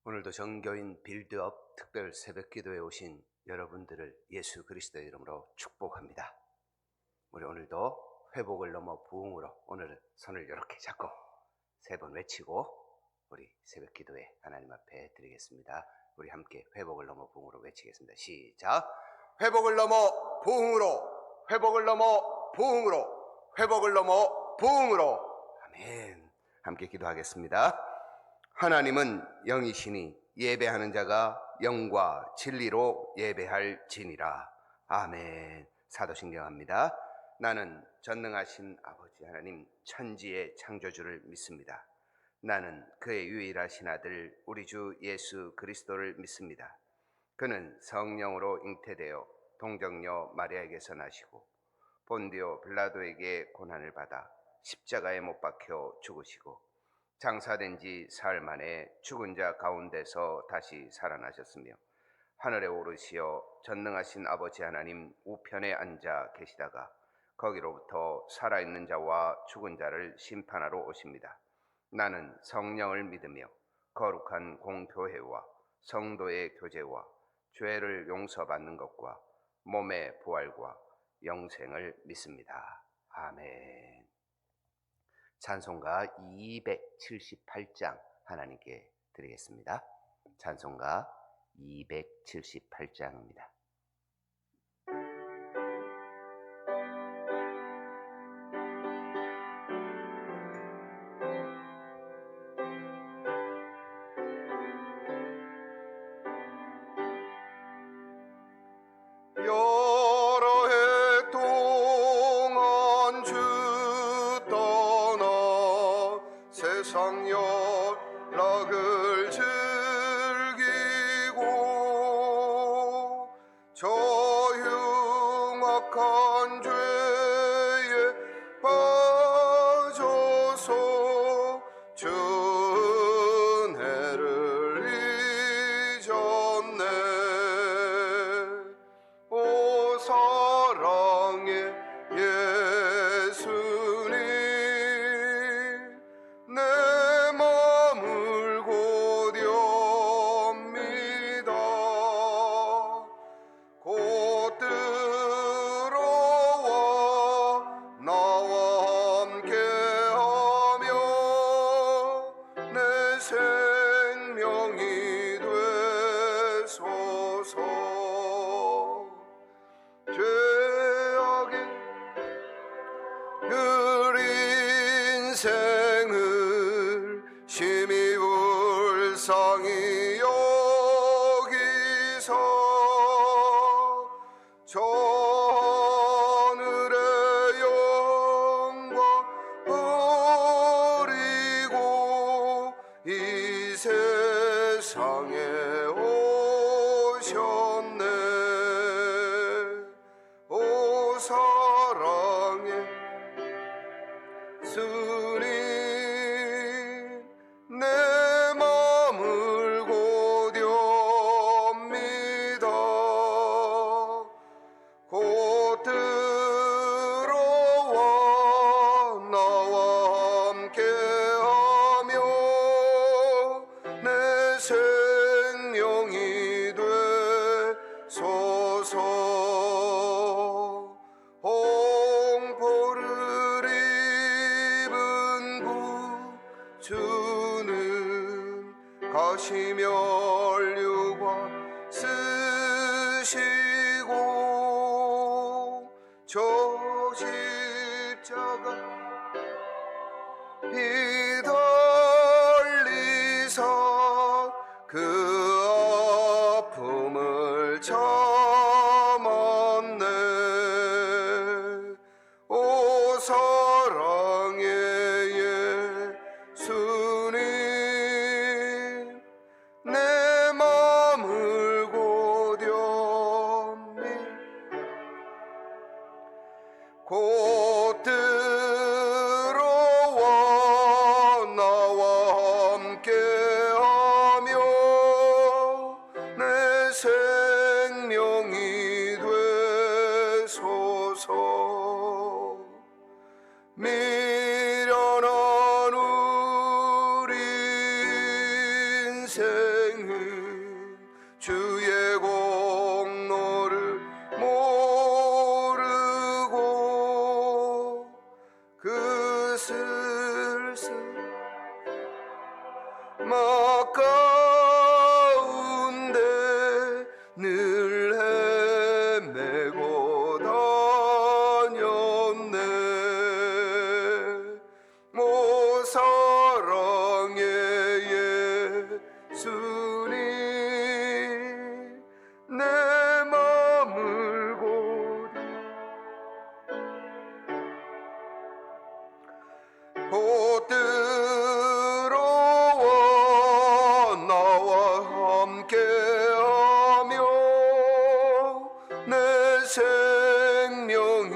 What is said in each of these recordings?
오늘도 정교인 빌드업 특별 새벽기도에 오신 여러분들을 예수 그리스도의 이름으로 축복합니다. 우리 오늘도 회복을 넘어 부흥으로 오늘 손을 이렇게 잡고 3번 외치고 우리 새벽기도에 하나님 앞에 드리겠습니다. 우리 함께 회복을 넘어 부흥으로 외치겠습니다. 시작! 회복을 넘어 부흥으로, 회복을 넘어 부흥으로, 회복을 넘어 부흥으로. 아멘. 함께 기도하겠습니다. 하나님은 영이시니 예배하는 자가 영과 진리로 예배할지니라. 아멘. 사도신경합니다. 나는 전능하신 아버지 하나님 천지의 창조주를 믿습니다. 나는 그의 유일하신 아들 우리 주 예수 그리스도를 믿습니다. 그는 성령으로 잉태되어 동정녀 마리아에게서 나시고 본디오 빌라도에게 고난을 받아 십자가에 못 박혀 죽으시고 장사된 지 사흘 만에 죽은 자 가운데서 다시 살아나셨으며 하늘에 오르시어 전능하신 아버지 하나님 우편에 앉아 계시다가 거기로부터 살아있는 자와 죽은 자를 심판하러 오십니다. 나는 성령을 믿으며 거룩한 공교회와 성도의 교제와 죄를 용서받는 것과 몸의 부활과 영생을 믿습니다. 아멘. 찬송가 278장 하나님께 드리겠습니다. 찬송가 278장입니다. 여러 해 동안 주 떠나 세상 연락을 즐기고 저 흉악한 죄에 빠져서 은혜를 잊었네. 오 사랑의 예수님 내 맘을 고렵니다. 곧 들어와 나와 함께하며 내 생명이 되소서. 죄악의 인생을 심히 불쌍히 여기서 저 하늘의 영광 버리고 이 세상에 오셨네. 오 사랑의 주님 내 맘을 고렵니다. 곧 들어와 나와 함께하며 내 생명이 되소서. 홍보를 입은 구주는 가시면류관 쓰시고 저 십자가 비달리사 그 아픔을 참았네. 오 사랑의 예수님 내 맘을 고렵니. 곧 들어와 나와 함께하며 생은 주의 공로를 모르고 그 슬슬 막 가운데 늘 헤매고 다녔네. 모 사랑의 예수님 내 맘을 고리 곧 들어와 나와 함께하며 내 생명이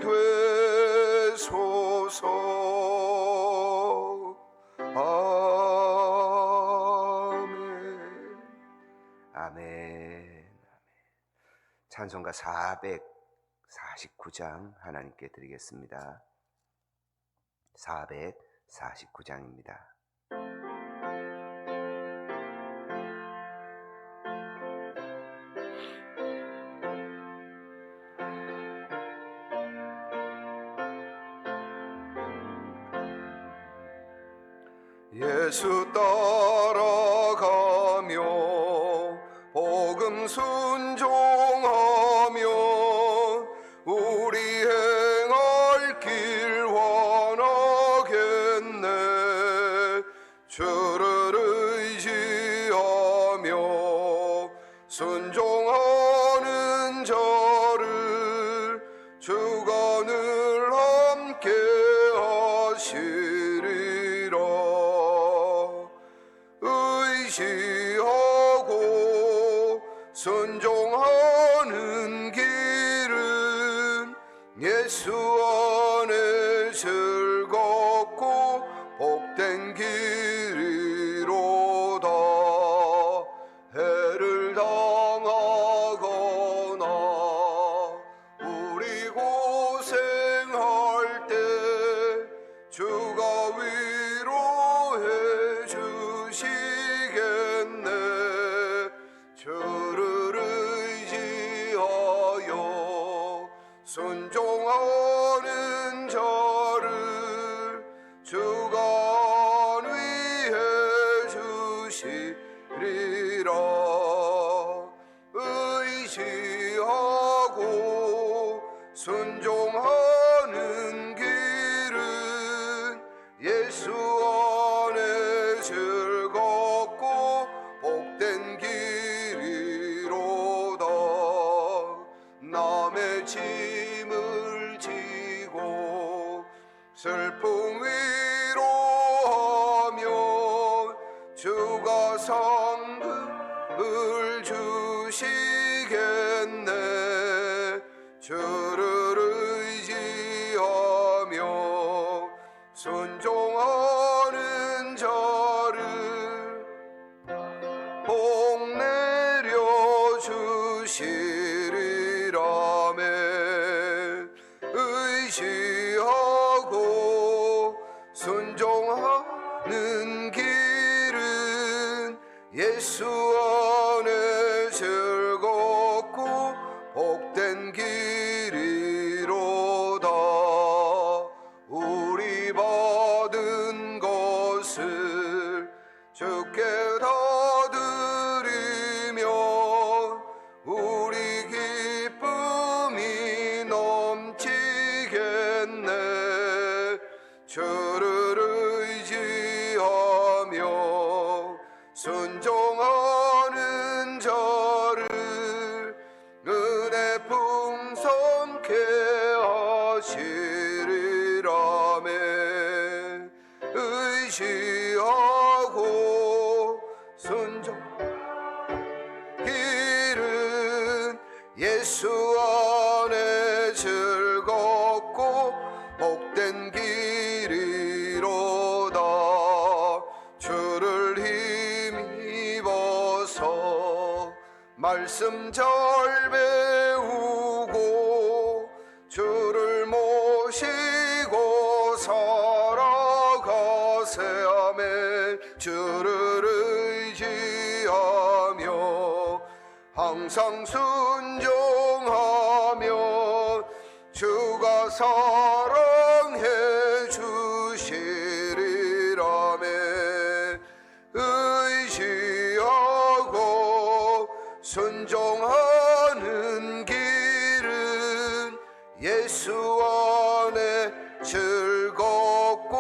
되소서. 아멘. 아멘. 찬송가 449장 하나님께 드리겠습니다. 449장입니다. 예수 따라가며 복음 순종하며 우리 행할 길 원하겠네. 주를 의지하며 순종하는 자를 주가 늘 함께 하시리라. 의지하고 순종하는 길은 예수 안에 즐겁고 복된 길이로다. 해를 당하거나 우리 고생할 때 주가 위로해 주시겠네. 주를 의지하여 순종하는 자를 주가 위해 주시리라. 의지하고 순종하는 길은 예수 안에 즐겁고 복된 길이로다. 남의 짐을 지고 슬픔 위로하며 주가 상급을 주시겠네. 주를 의지하며 순종하는 자를 복 내려 주시리라매. 의지하고 순종하는 길은 예수 안에 즐겁고 복된 길이로다. 우리 받은 것을 주께 다 드리며 우리 기쁨이 넘치겠네. 주를 의지하며 순종하는 자를 은혜 풍성케 하시리라매. 의지하고 순종 길은 예수 안에 즐겁고 복된 길이로다. 주를 힘입어서 말씀 잘 배우고 주를 모시고 살아가세. 아멘. 주를 의지 항상 순종하며 주가 사랑해 주시리라며 의지하고 순종하는 길은 예수 안에 즐겁고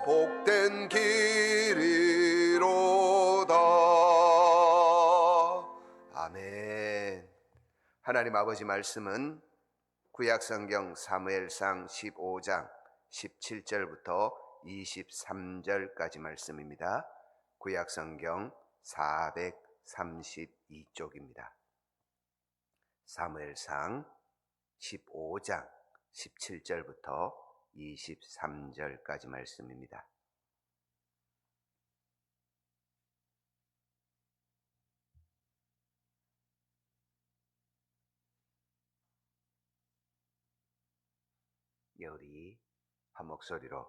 복된 길이로다. 아멘. 하나님 아버지 말씀은 구약성경 사무엘상 15장 17절부터 23절까지 말씀입니다. 구약성경 432쪽입니다. 사무엘상 15장 17절부터 23절까지 말씀입니다. 우리 한 목소리로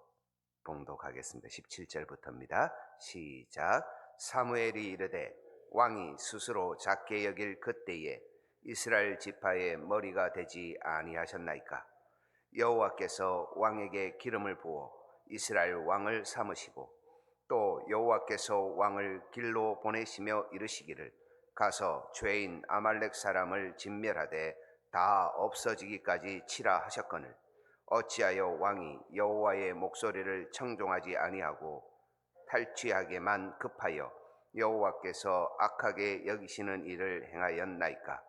봉독하겠습니다. 17절부터입니다. 시작. 사무엘이 이르되 왕이 스스로 작게 여길 그때에 이스라엘 지파의 머리가 되지 아니하셨나이까. 여호와께서 왕에게 기름을 부어 이스라엘 왕을 삼으시고 또 여호와께서 왕을 길로 보내시며 이르시기를 가서 죄인 아말렉 사람을 진멸하되 다 없어지기까지 치라 하셨거늘 어찌하여 왕이 여호와의 목소리를 청종하지 아니하고 탈취하게만 급하여 여호와께서 악하게 여기시는 일을 행하였나이까.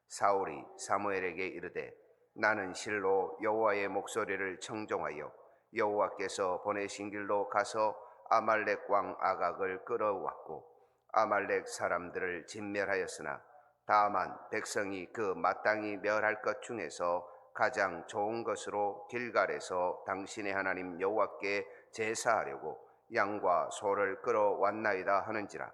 사울이 사무엘에게 이르되 나는 실로 여호와의 목소리를 청종하여 여호와께서 보내신 길로 가서 아말렉 왕 아각을 끌어왔고 아말렉 사람들을 진멸하였으나 다만 백성이 그 마땅히 멸할 것 중에서 가장 좋은 것으로 길갈에서 당신의 하나님 여호와께 제사하려고 양과 소를 끌어왔나이다 하는지라.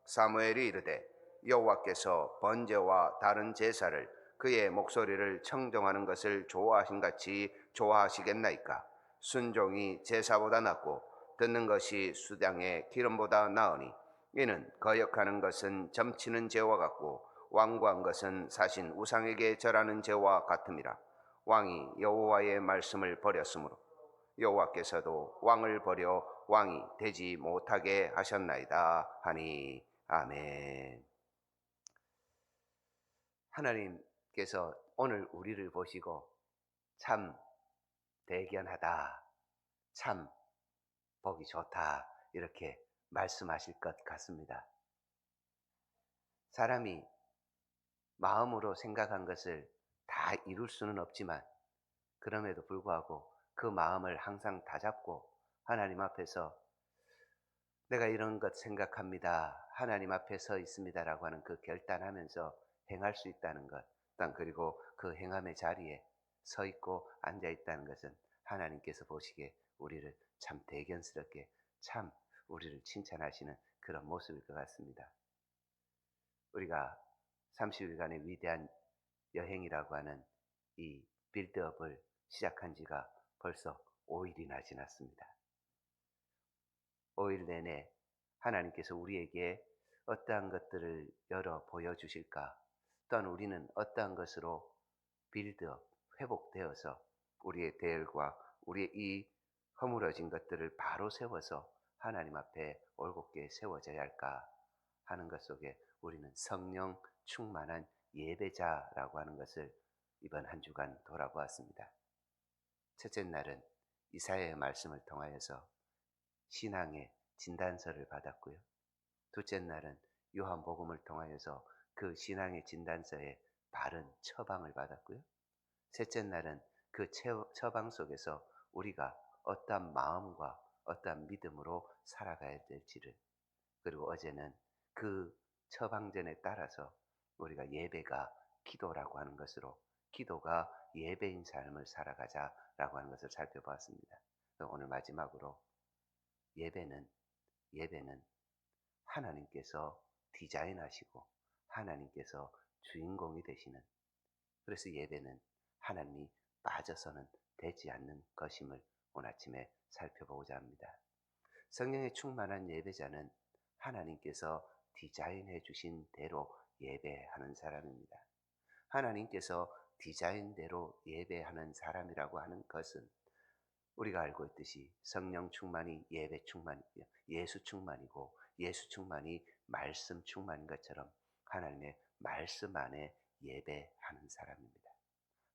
사무엘이 이르되 여호와께서 번제와 다른 제사를 그의 목소리를 청정하는 것을 좋아하신같이 좋아하시겠나이까. 순종이 제사보다 낫고 듣는 것이 수당의 기름보다 나으니 이는 거역하는 것은 점치는 죄와 같고 완고한 것은 사신 우상에게 절하는 죄와 같음이라. 왕이 여호와의 말씀을 버렸으므로 여호와께서도 왕을 버려 왕이 되지 못하게 하셨나이다 하니. 아멘. 하나님께서 오늘 우리를 보시고 참 대견하다, 참 보기 좋다 이렇게 말씀하실 것 같습니다. 사람이 마음으로 생각한 것을 다 이룰 수는 없지만 그럼에도 불구하고 그 마음을 항상 다잡고 하나님 앞에서 내가 이런 것 생각합니다, 하나님 앞에 서 있습니다라고 하는 그 결단하면서 행할 수 있다는 것, 그리고 그 행함의 자리에 서 있고 앉아 있다는 것은 하나님께서 보시기에 우리를 참 대견스럽게 참 우리를 칭찬하시는 그런 모습일 것 같습니다. 우리가 30일간의 위대한 여행이라고 하는 이 빌드업을 시작한 지가 벌써 5일이나 지났습니다. 5일 내내 하나님께서 우리에게 어떠한 것들을 열어 보여주실까, 또한 우리는 어떠한 것으로 빌드업, 회복되어서 우리의 대열과 우리의 이 허물어진 것들을 바로 세워서 하나님 앞에 올곧게 세워져야 할까 하는 것 속에 우리는 성령 충만한 예배자라고 하는 것을 이번 한 주간 돌아보았습니다. 첫째 날은 이사야의 말씀을 통하여서 신앙의 진단서를 받았고요. 둘째 날은 요한복음을 통하여서 그 신앙의 진단서에 바른 처방을 받았고요. 셋째 날은 그 처방 속에서 우리가 어떠한 마음과 어떠한 믿음으로 살아가야 될지를, 그리고 어제는 그 처방전에 따라서 우리가 예배가 기도라고 하는 것으로 기도가 예배인 삶을 살아가자라고 하는 것을 살펴보았습니다. 오늘 마지막으로 예배는 하나님께서 디자인하시고 하나님께서 주인공이 되시는, 그래서 예배는 하나님이 빠져서는 되지 않는 것임을 오늘 아침에 살펴보고자 합니다. 성령의 충만한 예배자는 하나님께서 디자인해 주신 대로 예배하는 사람입니다. 하나님께서 디자인대로 예배하는 사람이라고 하는 것은 우리가 알고 있듯이 성령 충만이 예배 충만, 예수 충만이고 예수 충만이 말씀 충만인 것처럼 하나님의 말씀 안에 예배하는 사람입니다.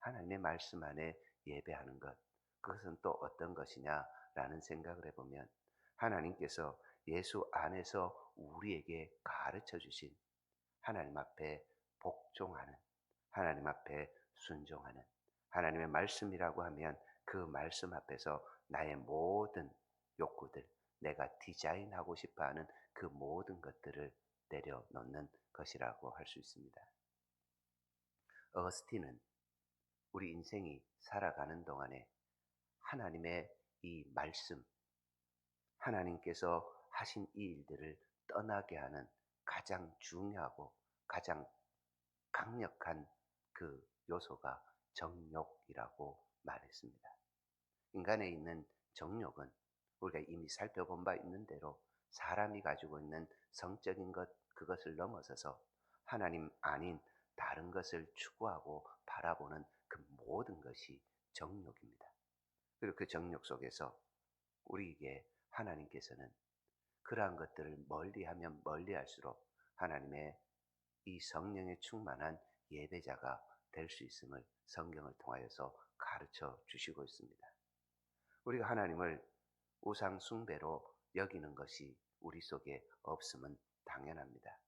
하나님의 말씀 안에 예배하는 것, 그것은 또 어떤 것이냐라는 생각을 해보면 하나님께서 예수 안에서 우리에게 가르쳐 주신 하나님 앞에 복종하는, 하나님 앞에 순종하는, 하나님의 말씀이라고 하면 그 말씀 앞에서 나의 모든 욕구들, 내가 디자인하고 싶어 하는 그 모든 것들을 내려놓는 것이라고 할 수 있습니다. 어거스틴은 우리 인생이 살아가는 동안에 하나님의 이 말씀, 하나님께서 하신 이 일들을 떠나게 하는 가장 중요하고 가장 강력한 그 요소가 정욕이라고 말했습니다. 인간에 있는 정욕은 우리가 이미 살펴본 바 있는 대로 사람이 가지고 있는 성적인 것, 그것을 넘어서서 하나님 아닌 다른 것을 추구하고 바라보는 그 모든 것이 정욕입니다. 그리고 그 정욕 속에서 우리에게 하나님께서는 그러한 것들을 멀리하면 멀리할수록 하나님의 이 성령에 충만한 예배자가 될 수 있음을 성경을 통하여서 가르쳐 주시고 있습니다. 우리가 하나님을 우상 숭배로 여기는 것이 우리 속에 없음은 당연합니다.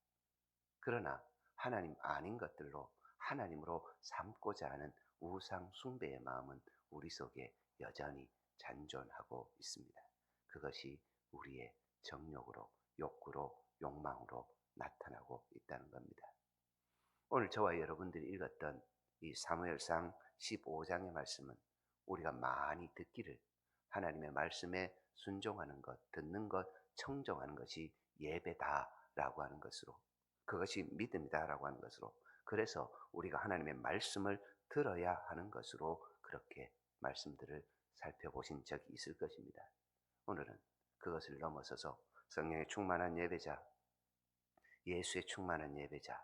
그러나 하나님 아닌 것들로 하나님으로 삼고자 하는 우상 숭배의 마음은 우리 속에 여전히 잔존하고 있습니다. 그것이 우리의 정욕으로, 욕구로, 욕망으로 나타나고 있다는 겁니다. 오늘 저와 여러분들이 읽었던 이 사무엘상 15장의 말씀은 우리가 많이 듣기를 하나님의 말씀에 순종하는 것, 듣는 것, 청종하는 것이 예배다라고 하는 것으로, 그것이 믿음이다라고 하는 것으로, 그래서 우리가 하나님의 말씀을 들어야 하는 것으로 그렇게 말씀들을 살펴보신 적이 있을 것입니다. 오늘은 그것을 넘어서서 성령의 충만한 예배자, 예수의 충만한 예배자,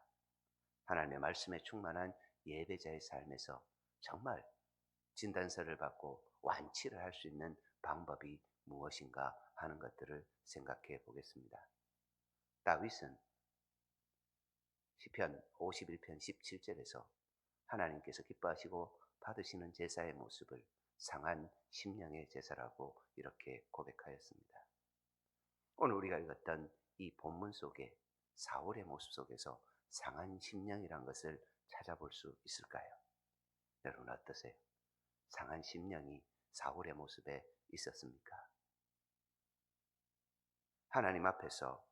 하나님의 말씀에 충만한 예배자의 삶에서 정말 진단서를 받고 완치를 할 수 있는 방법이 무엇인가 하는 것들을 생각해 보겠습니다. 다윗은 시편 51편 17절에서 하나님께서 기뻐하시고 받으시는 제사의 모습을 상한 심령의 제사라고 이렇게 고백하였습니다. 오늘 우리가 읽었던 이 본문 속에 사울의 모습 속에서 상한 심령이란 것을 찾아볼 수 있을까요? 여러분 어떠세요? 상한 심령이 사울의 모습에 있었습니까? 하나님 앞에서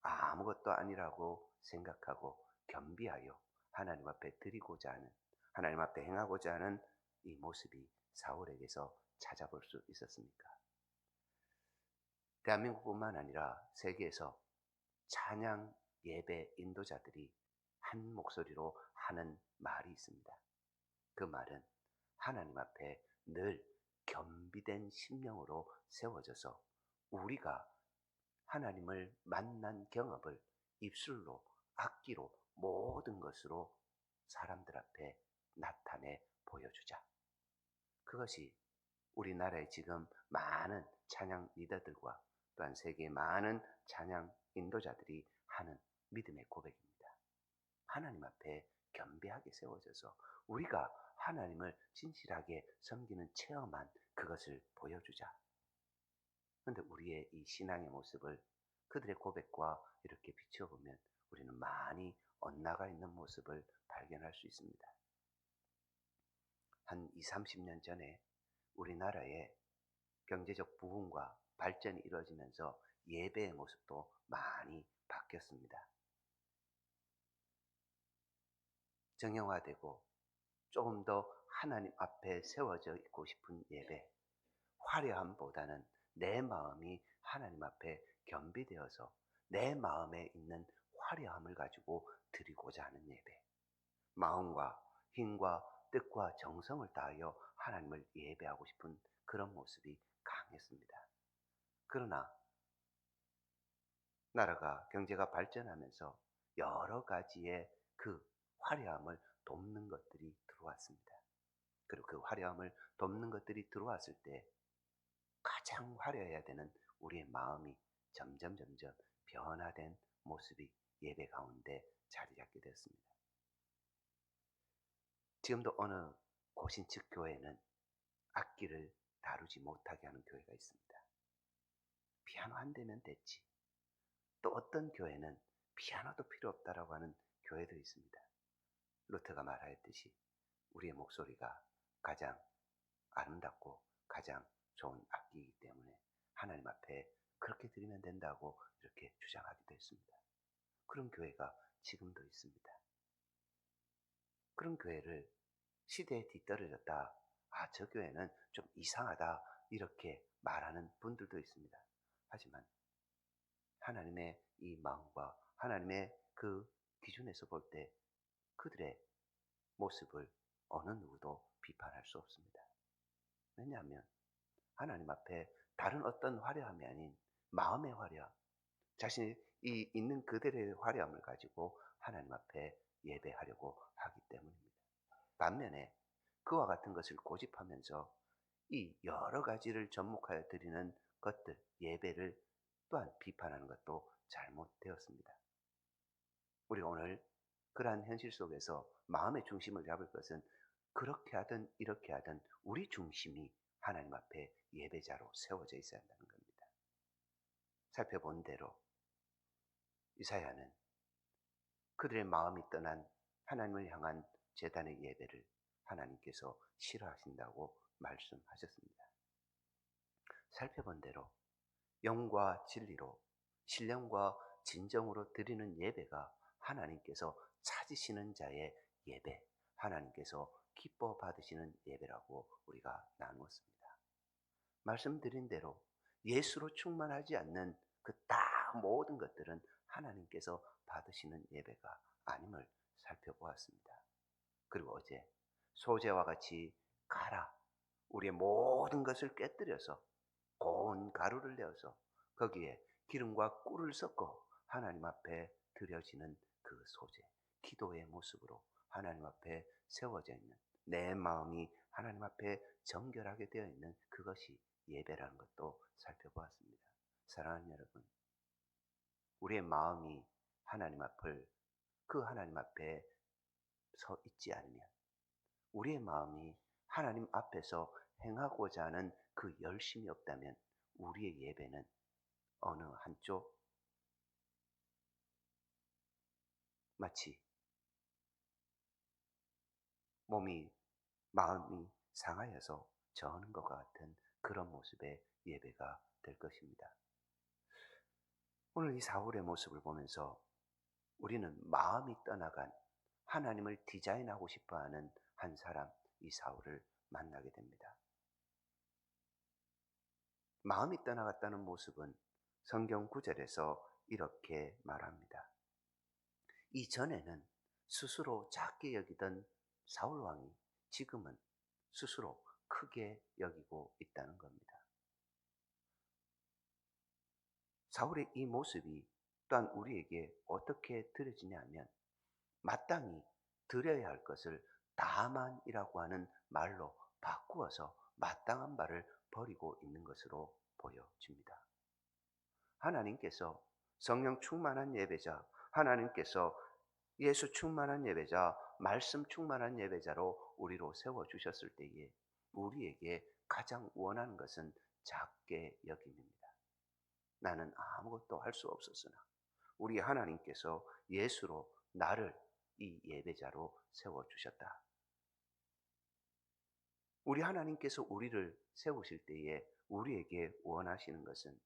아무것도 아니라고 생각하고 겸비하여 하나님 앞에 드리고자 하는, 하나님 앞에 행하고자 하는 이 모습이 사울에게서 찾아볼 수 있었습니까? 대한민국뿐만 아니라 세계에서 찬양 예배 인도자들이 한 목소리로 하는 말이 있습니다. 그 말은 하나님 앞에 늘 겸비된 심령으로 세워져서 우리가 하나님을 만난 경험을 입술로, 악기로, 모든 것으로 사람들 앞에 나타내 보여주자. 그것이 우리나라의 지금 많은 찬양 리더들과 또한 세계의 많은 찬양 인도자들이 하는 믿음의 고백입니다. 하나님 앞에 겸비하게 세워져서 우리가 하나님을 진실하게 섬기는 체험한 그것을 보여주자. 그런데 우리의 이 신앙의 모습을 그들의 고백과 이렇게 비춰보면 우리는 많이 엇나가 있는 모습을 발견할 수 있습니다. 한 20, 30년 전에 우리나라에 경제적 부흥과 발전이 이루어지면서 예배의 모습도 많이 바뀌었습니다. 정형화되고 조금 더 하나님 앞에 세워져 있고 싶은 예배, 화려함보다는 내 마음이 하나님 앞에 겸비되어서 내 마음에 있는 화려함을 가지고 드리고자 하는 예배, 마음과 힘과 뜻과 정성을 다하여 하나님을 예배하고 싶은 그런 모습이 강했습니다. 그러나 나라가 경제가 발전하면서 여러 가지의 그 화려함을 돕는 것들이 들어왔습니다. 그리고 그 화려함을 돕는 것들이 들어왔을 때 가장 화려해야 되는 우리의 마음이 점점 변화된 모습이 예배 가운데 자리 잡게 되었습니다. 지금도 어느 고신측 교회는 악기를 다루지 못하게 하는 교회가 있습니다. 피아노 한 대면 됐지. 또 어떤 교회는 피아노도 필요 없다라고 하는 교회도 있습니다. 루터가 말하였듯이 우리의 목소리가 가장 아름답고 가장 좋은 악기이기 때문에 하나님 앞에 그렇게 드리면 된다고 이렇게 주장하기도 했습니다. 그런 교회가 지금도 있습니다. 그런 교회를 시대에 뒤떨어졌다. 아, 저 교회는 좀 이상하다. 이렇게 말하는 분들도 있습니다. 하지만 하나님의 이 마음과 하나님의 그 기준에서 볼 때 그들의 모습을 어느 누구도 비판할 수 없습니다. 왜냐하면 하나님 앞에 다른 어떤 화려함이 아닌 마음의 화려함, 자신이 있는 그들의 화려함을 가지고 하나님 앞에 예배하려고 하기 때문입니다. 반면에 그와 같은 것을 고집하면서 이 여러 가지를 접목하여 드리는 것들, 예배를 또한 비판하는 것도 잘못되었습니다. 우리가 오늘 그러한 현실 속에서 마음의 중심을 잡을 것은 그렇게 하든 이렇게 하든 우리 중심이 하나님 앞에 예배자로 세워져 있어야 한다는 겁니다. 살펴본 대로 이사야는 그들의 마음이 떠난 하나님을 향한 제단의 예배를 하나님께서 싫어하신다고 말씀하셨습니다. 살펴본 대로 영과 진리로 신령과 진정으로 드리는 예배가 하나님께서 찾으시는 자의 예배, 하나님께서 기뻐 받으시는 예배라고 우리가 나누었습니다. 말씀드린 대로 예수로 충만하지 않는 그 다 모든 것들은 하나님께서 받으시는 예배가 아님을 살펴보았습니다. 그리고 어제 소재와 같이 가라, 우리의 모든 것을 깨뜨려서 고운 가루를 내어서 거기에 기름과 꿀을 섞어 하나님 앞에 드려지는 그 소재, 기도의 모습으로 하나님 앞에 세워져 있는 내 마음이 하나님 앞에 정결하게 되어 있는 그것이 예배라는 것도 살펴보았습니다. 사랑하는 여러분, 우리의 마음이 그 하나님 앞에 서 있지 않으면, 우리의 마음이 하나님 앞에서 행하고자 하는 그 열심이 없다면 우리의 예배는 어느 한쪽, 마치 마음이 상하여서 저는 것과 같은 그런 모습의 예배가 될 것입니다. 오늘 이 사울의 모습을 보면서 우리는 마음이 떠나간 하나님을 디자인하고 싶어하는 한 사람, 이 사울을 만나게 됩니다. 마음이 떠나갔다는 모습은 성경 9절에서 이렇게 말합니다. 이전에는 스스로 작게 여기던 사울 왕이 지금은 스스로 크게 여기고 있다는 겁니다. 사울의 이 모습이 또한 우리에게 어떻게 들여지냐면 마땅히 드려야 할 것을 다만이라고 하는 말로 바꾸어서 마땅한 바를 버리고 있는 것으로 보여집니다. 하나님께서 성령 충만한 예배자, 하나님께서 예수 충만한 예배자, 말씀 충만한 예배자로 우리로 세워주셨을 때에 우리에게 가장 원하는 것은 작게 여김입니다. 나는 아무것도 할 수 없었으나 우리 하나님께서 예수로 나를 이 예배자로 세워주셨다. 우리 하나님께서 우리를 세우실 때에 우리에게 원하시는 것은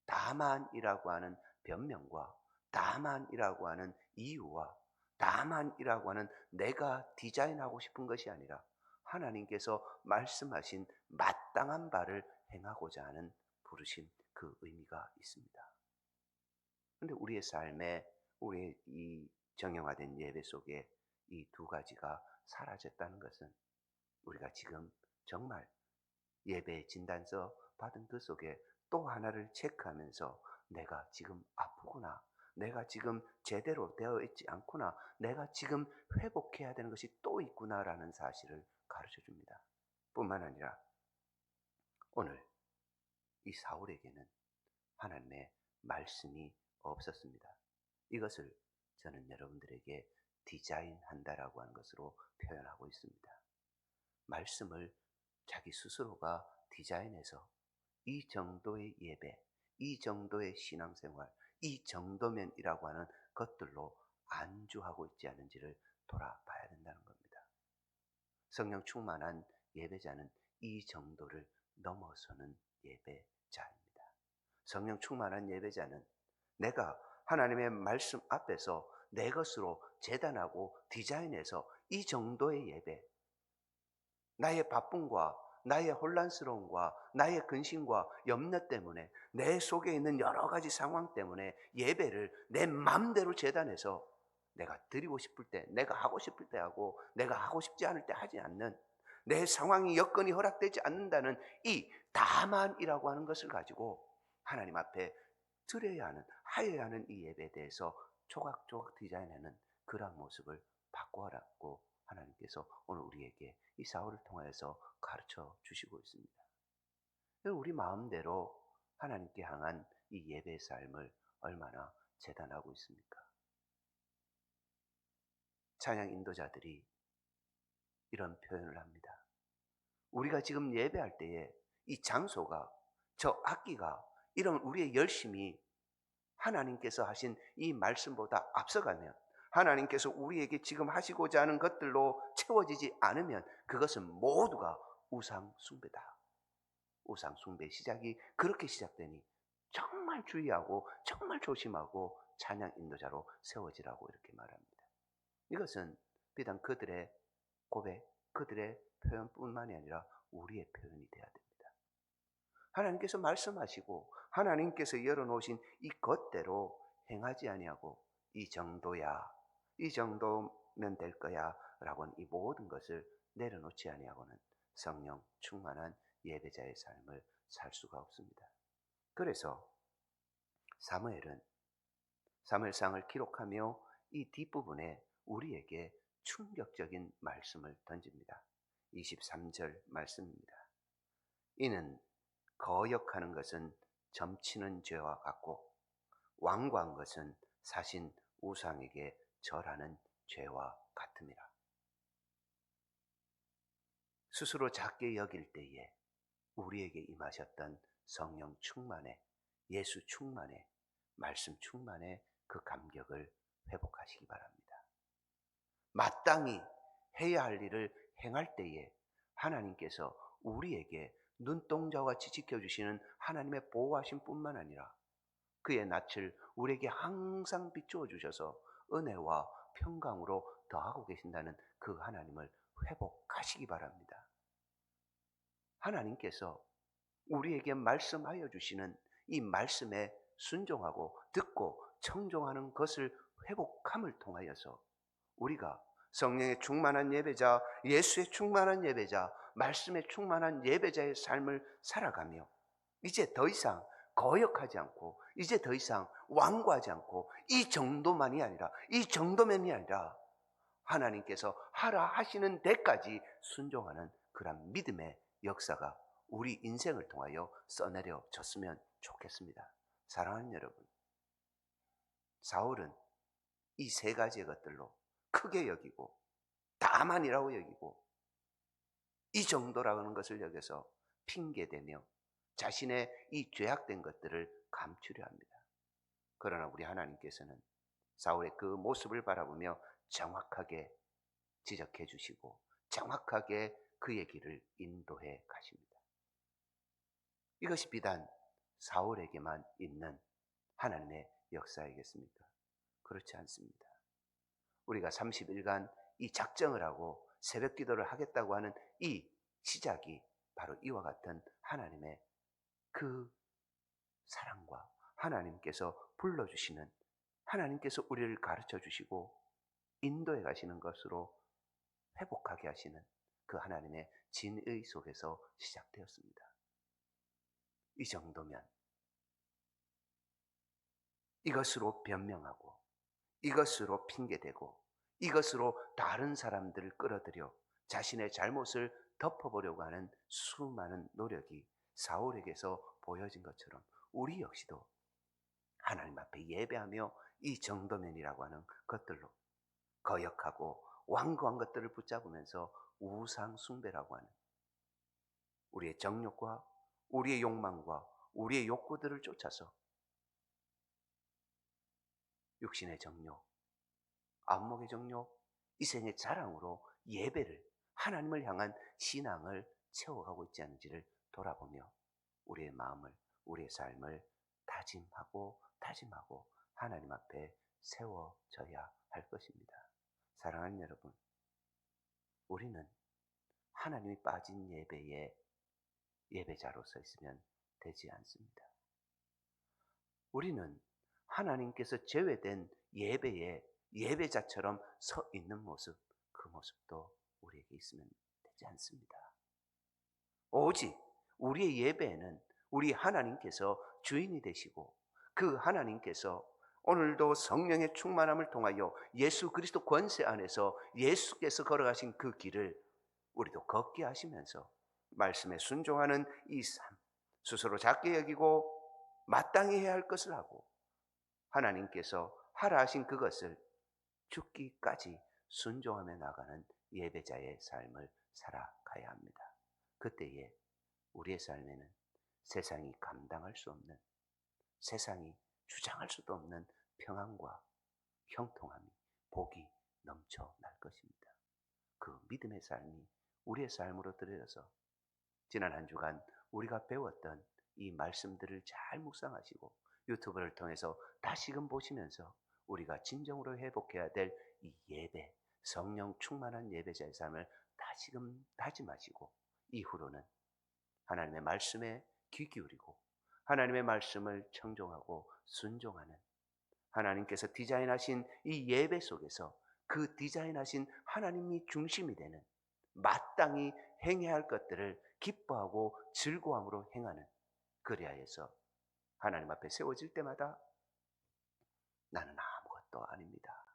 다만이라고 하는 변명과 다만이라고 하는 이유와 다만이라고 하는 내가 디자인하고 싶은 것이 아니라 하나님께서 말씀하신 마땅한 바를 행하고자 하는 부르심, 그 의미가 있습니다. 그런데 우리의 삶에 우리의 이 정형화된 예배 속에 이 두 가지가 사라졌다는 것은 우리가 지금 정말 예배 진단서 받은 그 속에 또 하나를 체크하면서 내가 지금 아프구나, 내가 지금 제대로 되어 있지 않구나. 내가 지금 회복해야 되는 것이 또 있구나라는 사실을 가르쳐 줍니다. 뿐만 아니라 오늘 이 사울에게는 하나님의 말씀이 없었습니다. 이것을 저는 여러분들에게 디자인한다라고 하는 것으로 표현하고 있습니다. 말씀을 자기 스스로가 디자인해서 이 정도의 예배, 이 정도의 신앙생활, 이 정도면이라고 하는 것들로 안주하고 있지 않은지를 돌아봐야 된다는 겁니다. 성령 충만한 예배자는 이 정도를 넘어서는 예배자입니다. 성령 충만한 예배자는 내가 하나님의 말씀 앞에서 내 것으로 재단하고 디자인해서 이 정도의 예배, 나의 바쁨과 나의 혼란스러움과 나의 근심과 염려 때문에 내 속에 있는 여러 가지 상황 때문에 예배를 내 마음대로 재단해서 내가 드리고 싶을 때, 내가 하고 싶을 때 하고 내가 하고 싶지 않을 때 하지 않는, 내 상황이 여건이 허락되지 않는다는 이 다만이라고 하는 것을 가지고 하나님 앞에 드려야 하는, 하여야 하는 이 예배에 대해서 조각조각 디자인하는 그러한 모습을 바꾸어라고 하나님께서 오늘 우리에게 이 사울을 통하여서 가르쳐 주시고 있습니다. 우리 마음대로 하나님께 향한 이 예배의 삶을 얼마나 재단하고 있습니까? 찬양 인도자들이 이런 표현을 합니다. 우리가 지금 예배할 때에 이 장소가, 저 악기가, 이런 우리의 열심이 하나님께서 하신 이 말씀보다 앞서가면, 하나님께서 우리에게 지금 하시고자 하는 것들로 채워지지 않으면 그것은 모두가 우상 숭배다. 우상 숭배의 시작이 그렇게 시작되니 정말 주의하고 정말 조심하고 찬양 인도자로 세워지라고 이렇게 말합니다. 이것은 비단 그들의 고백, 그들의 표현뿐만이 아니라 우리의 표현이 되어야 됩니다. 하나님께서 말씀하시고 하나님께서 열어놓으신 이 것대로 행하지 아니하고 이 정도야, 이 정도면 될 거야 라고 하는 이 모든 것을 내려놓지 아니하고는 성령 충만한 예배자의 삶을 살 수가 없습니다. 그래서 사무엘은 사무엘상을 기록하며 이 뒷부분에 우리에게 충격적인 말씀을 던집니다. 23절 말씀입니다. 이는 거역하는 것은 점치는 죄와 같고 완고한 것은 사신 우상에게 절하는 죄와 같음이라. 스스로 작게 여길 때에 우리에게 임하셨던 성령 충만의, 예수 충만의, 말씀 충만의 그 감격을 회복하시기 바랍니다. 마땅히 해야 할 일을 행할 때에 하나님께서 우리에게 눈동자와 같이 지켜주시는 하나님의 보호하심 뿐만 아니라 그의 낯을 우리에게 항상 비추어 주셔서 은혜와 평강으로 더하고 계신다는 그 하나님을 회복하시기 바랍니다. 하나님께서 우리에게 말씀하여 주시는 이 말씀에 순종하고 듣고 청종하는 것을 회복함을 통하여서 우리가 성령의 충만한 예배자, 예수의 충만한 예배자, 말씀의 충만한 예배자의 삶을 살아가며 이제 더 이상 거역하지 않고 이제 더 이상 완고하지 않고 이 정도만이 아니라 이 정도면이 아니라 하나님께서 하라 하시는 데까지 순종하는 그런 믿음의 역사가 우리 인생을 통하여 써내려졌으면 좋겠습니다. 사랑하는 여러분, 사울은 이 세 가지의 것들로 크게 여기고 다만이라고 여기고 이 정도라는 것을 여기서 핑계대며 자신의 이 죄악된 것들을 감추려 합니다. 그러나 우리 하나님께서는 사울의 그 모습을 바라보며 정확하게 지적해 주시고 정확하게 그의 길을 인도해 가십니다. 이것이 비단 사울에게만 있는 하나님의 역사이겠습니까? 그렇지 않습니다. 우리가 30일간 이 작정을 하고 새벽 기도를 하겠다고 하는 이 시작이 바로 이와 같은 하나님의 그 사랑과 하나님께서 불러주시는, 하나님께서 우리를 가르쳐 주시고 인도해 가시는 것으로 회복하게 하시는 그 하나님의 진의 속에서 시작되었습니다. 이 정도면, 이것으로 변명하고 이것으로 핑계대고 이것으로 다른 사람들을 끌어들여 자신의 잘못을 덮어보려고 하는 수많은 노력이 사울에게서 보여진 것처럼 우리 역시도 하나님 앞에 예배하며 이 정도면이라고 하는 것들로 거역하고 완고한 것들을 붙잡으면서 우상 숭배라고 하는 우리의 정욕과 우리의 욕망과 우리의 욕구들을 쫓아서 육신의 정욕, 안목의 정욕, 이생의 자랑으로 예배를, 하나님을 향한 신앙을 채워가고 있지 않은지를 돌아보며 우리의 마음을, 우리의 삶을 다짐하고 하나님 앞에 세워져야 할 것입니다. 사랑하는 여러분, 우리는 하나님이 빠진 예배에 예배자로서 있으면 되지 않습니다. 우리는 하나님께서 제외된 예배에 예배자처럼 서 있는 모습, 그 모습도 우리에게 있으면 되지 않습니다. 오직 우리의 예배에는 우리 하나님께서 주인이 되시고 그 하나님께서 오늘도 성령의 충만함을 통하여 예수 그리스도 권세 안에서 예수께서 걸어가신 그 길을 우리도 걷게 하시면서 말씀에 순종하는 이 삶, 스스로 작게 여기고 마땅히 해야 할 것을 하고 하나님께서 하라 하신 그것을 죽기까지 순종하며 나가는 예배자의 삶을 살아가야 합니다. 그때에 우리의 삶에는 세상이 감당할 수 없는, 세상이 주장할 수도 없는 평안과 형통함이, 복이 넘쳐날 것입니다. 그 믿음의 삶이 우리의 삶으로 들여서 지난 한 주간 우리가 배웠던 이 말씀들을 잘 묵상하시고 유튜브를 통해서 다시금 보시면서 우리가 진정으로 회복해야 될 이 예배, 성령 충만한 예배자의 삶을 다시금 다짐하시고 이후로는 하나님의 말씀에 귀 기울이고 하나님의 말씀을 청종하고 순종하는 하나님께서 디자인하신 이 예배 속에서 그 디자인하신 하나님이 중심이 되는 마땅히 행해야 할 것들을 기뻐하고 즐거움으로 행하는 그리하여서 하나님 앞에 세워질 때마다 나는 아무것도 아닙니다.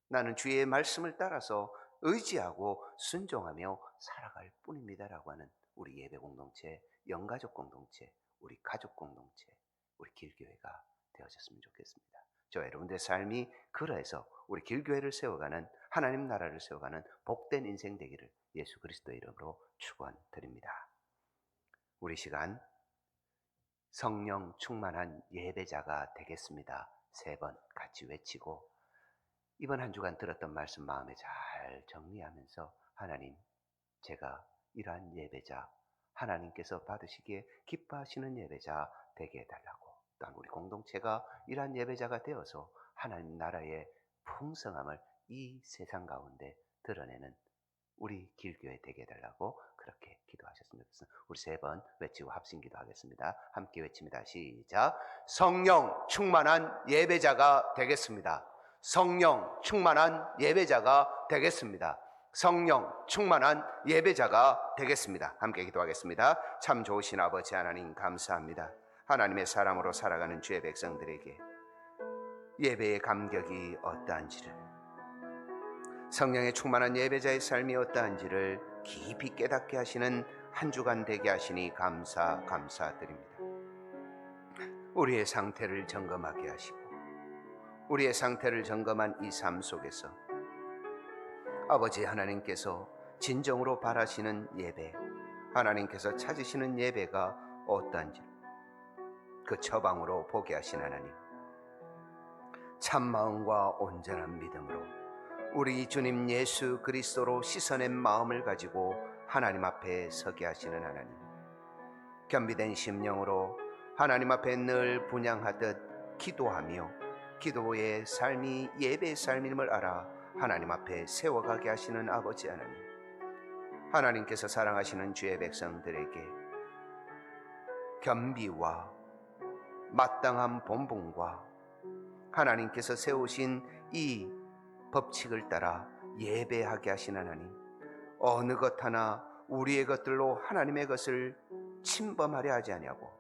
나는 주의 말씀을 따라서 의지하고 순종하며 살아갈 뿐입니다라고 하는 우리 예배 공동체, 영가족 공동체, 우리 가족 공동체, 우리 길교회가 되어졌으면 좋겠습니다. 저 여러분들의 삶이 그러해서 우리 길교회를 세워가는 하나님 나라를 세워가는 복된 인생 되기를 예수 그리스도의 이름으로 축원드립니다. 우리 시간 성령 충만한 예배자가 되겠습니다. 3번 같이 외치고 이번 한 주간 들었던 말씀 마음에 잘 정리하면서 하나님, 제가 이러한 예배자, 하나님께서 받으시기에 기뻐하시는 예배자 되게 해달라고, 또한 우리 공동체가 이러한 예배자가 되어서 하나님 나라의 풍성함을 이 세상 가운데 드러내는 우리 길교회 되게 해달라고 그렇게 기도하셨으면 좋겠습니다. 우리 3번 외치고 합심 기도하겠습니다. 함께 외칩니다. 시작. 성령 충만한 예배자가 되겠습니다. 성령 충만한 예배자가 되겠습니다. 성령 충만한 예배자가 되겠습니다. 함께 기도하겠습니다. 참 좋으신 아버지 하나님 감사합니다. 하나님의 사람으로 살아가는 주의 백성들에게 예배의 감격이 어떠한지를, 성령의 충만한 예배자의 삶이 어떠한지를 깊이 깨닫게 하시는 한 주간 되게 하시니 감사드립니다. 우리의 상태를 점검하게 하시고 우리의 상태를 점검한 이 삶 속에서 아버지 하나님께서 진정으로 바라시는 예배, 하나님께서 찾으시는 예배가 어떠한지 그 처방으로 보게 하신 하나님, 참마음과 온전한 믿음으로 우리 주님 예수 그리스도로 씻어낸 마음을 가지고 하나님 앞에 서게 하시는 하나님, 겸비된 심령으로 하나님 앞에 늘 분향하듯 기도하며 기도의 삶이 예배의 삶임을 알아 하나님 앞에 세워가게 하시는 아버지 하나님, 하나님께서 사랑하시는 주의 백성들에게 겸비와 마땅한 본분과 하나님께서 세우신 이 법칙을 따라 예배하게 하신 하나님, 어느 것 하나 우리의 것들로 하나님의 것을 침범하려 하지 아니하고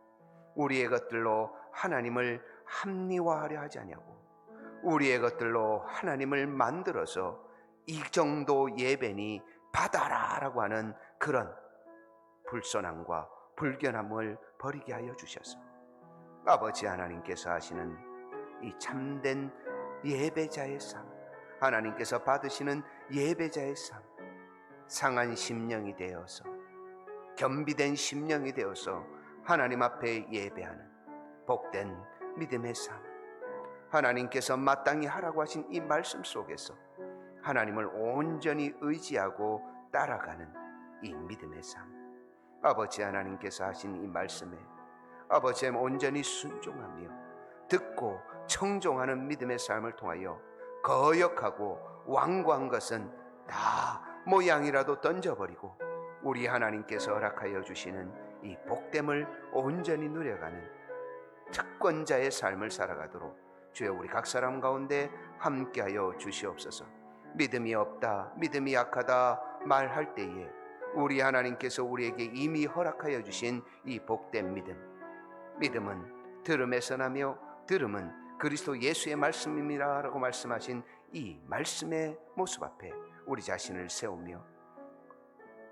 우리의 것들로 하나님을 합리화하려 하지 아니하고 우리의 것들로 하나님을 만들어서 이 정도 예배니 받아라라고 하는 그런 불손함과 불견함을 버리게 하여 주셔서 아버지 하나님께서 하시는 이 참된 예배자의 삶, 하나님께서 받으시는 예배자의 삶, 상한 심령이 되어서 겸비된 심령이 되어서 하나님 앞에 예배하는 복된 믿음의 삶, 하나님께서 마땅히 하라고 하신 이 말씀 속에서 하나님을 온전히 의지하고 따라가는 이 믿음의 삶, 아버지 하나님께서 하신 이 말씀에 아버지의 온전히 순종하며 듣고 청종하는 믿음의 삶을 통하여 거역하고 완고한 것은 다 모양이라도 던져버리고 우리 하나님께서 허락하여 주시는 이 복됨을 온전히 누려가는 특권자의 삶을 살아가도록 주여 우리 각 사람 가운데 함께하여 주시옵소서. 믿음이 없다, 믿음이 약하다 말할 때에 우리 하나님께서 우리에게 이미 허락하여 주신 이 복된 믿음은 들음에서 나며 들음은 그리스도 예수의 말씀입니다 라고 말씀하신 이 말씀의 모습 앞에 우리 자신을 세우며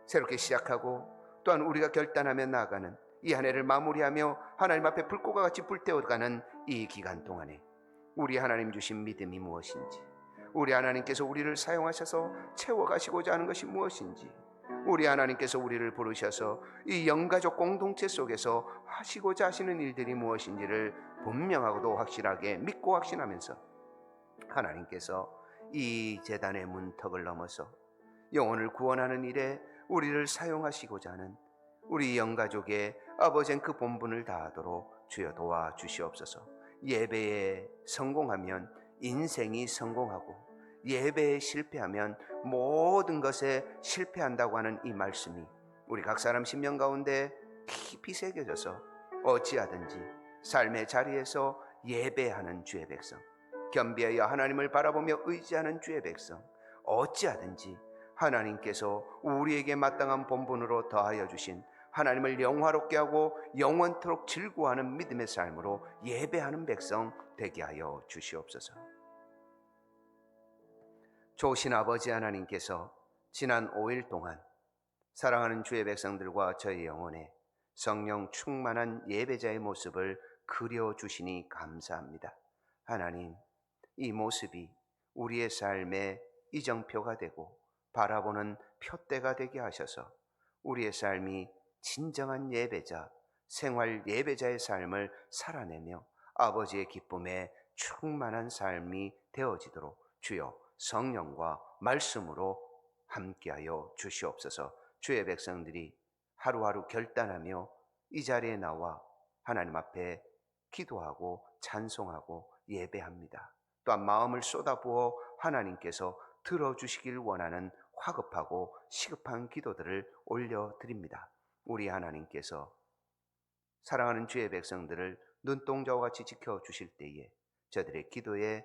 새롭게 시작하고 또한 우리가 결단하며 나아가는 이 한 해를 마무리하며 하나님 앞에 불꽃과 같이 불태워가는 이 기간 동안에 우리 하나님 주신 믿음이 무엇인지, 우리 하나님께서 우리를 사용하셔서 채워가시고자 하는 것이 무엇인지, 우리 하나님께서 우리를 부르셔서 이 영가족 공동체 속에서 하시고자 하시는 일들이 무엇인지를 분명하고도 확실하게 믿고 확신하면서 하나님께서 이 제단의 문턱을 넘어서 영혼을 구원하는 일에 우리를 사용하시고자 하는 우리 영가족의 아버지의 그 본분을 다하도록 주여 도와주시옵소서. 예배에 성공하면 인생이 성공하고 예배에 실패하면 모든 것에 실패한다고 하는 이 말씀이 우리 각 사람 심령 가운데 깊이 새겨져서 어찌하든지 삶의 자리에서 예배하는 주의 백성, 겸비하여 하나님을 바라보며 의지하는 주의 백성, 어찌하든지 하나님께서 우리에게 마땅한 본분으로 더하여 주신 하나님을 영화롭게 하고 영원토록 즐거워하는 믿음의 삶으로 예배하는 백성 되게 하여 주시옵소서. 좋으신 아버지 하나님께서 지난 5일 동안 사랑하는 주의 백성들과 저의 영혼에 성령 충만한 예배자의 모습을 그려주시니 감사합니다. 하나님, 이 모습이 우리의 삶의 이정표가 되고 바라보는 표대가 되게 하셔서 우리의 삶이 진정한 예배자, 생활 예배자의 삶을 살아내며 아버지의 기쁨에 충만한 삶이 되어지도록 주여 성령과 말씀으로 함께하여 주시옵소서. 주의 백성들이 하루하루 결단하며 이 자리에 나와 하나님 앞에 기도하고 찬송하고 예배합니다. 또한 마음을 쏟아부어 하나님께서 들어주시길 원하는 화급하고 시급한 기도들을 올려드립니다. 우리 하나님께서 사랑하는 주의 백성들을 눈동자와 같이 지켜주실 때에 저들의 기도에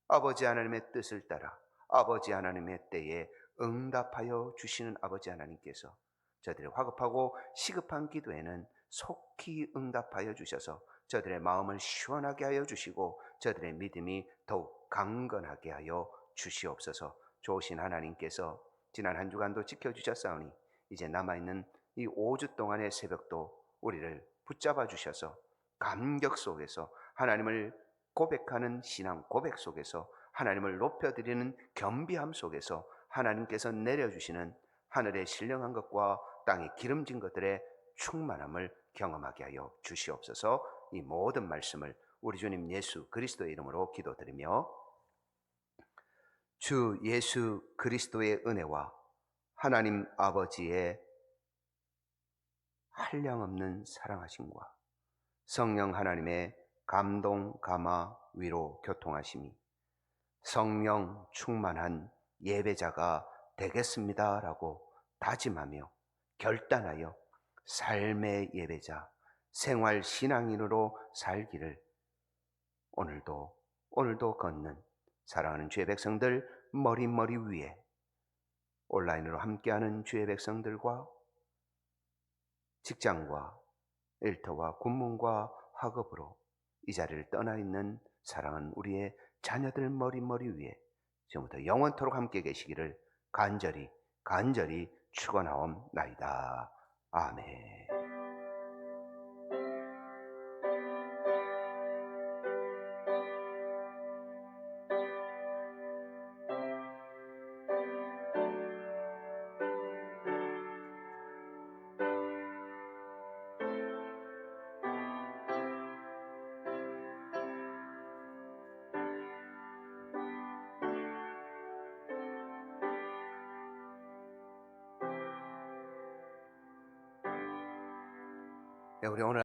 아버지 하나님의 뜻을 따라 아버지 하나님의 때에 응답하여 주시는 아버지 하나님께서 저들의 화급하고 시급한 기도에는 속히 응답하여 주셔서 저들의 마음을 시원하게 하여 주시고 저들의 믿음이 더욱 강건하게 하여 주시옵소서. 좋으신 하나님께서 지난 한 주간도 지켜주셨사오니 이제 남아있는 이 5주 동안의 새벽도 우리를 붙잡아 주셔서 감격 속에서 하나님을 고백하는 신앙 고백 속에서 하나님을 높여드리는 겸비함 속에서 하나님께서 내려주시는 하늘의 신령한 것과 땅의 기름진 것들의 충만함을 경험하게 하여 주시옵소서. 이 모든 말씀을 우리 주님 예수 그리스도의 이름으로 기도드리며 주 예수 그리스도의 은혜와 하나님 아버지의 한량없는 사랑하심과 성령 하나님의 감동, 감화, 위로, 교통하심이 성령 충만한 예배자가 되겠습니다라고 다짐하며 결단하여 삶의 예배자, 생활 신앙인으로 살기를 오늘도 걷는 사랑하는 주의 백성들 머리 위에 온라인으로 함께하는 주의 백성들과 직장과 일터와 군문과 학업으로 이 자리를 떠나 있는 사랑하는 우리의 자녀들 머리 위에 지금부터 영원토록 함께 계시기를 간절히 축원하옵나이다. 아멘. 네, 우리 오늘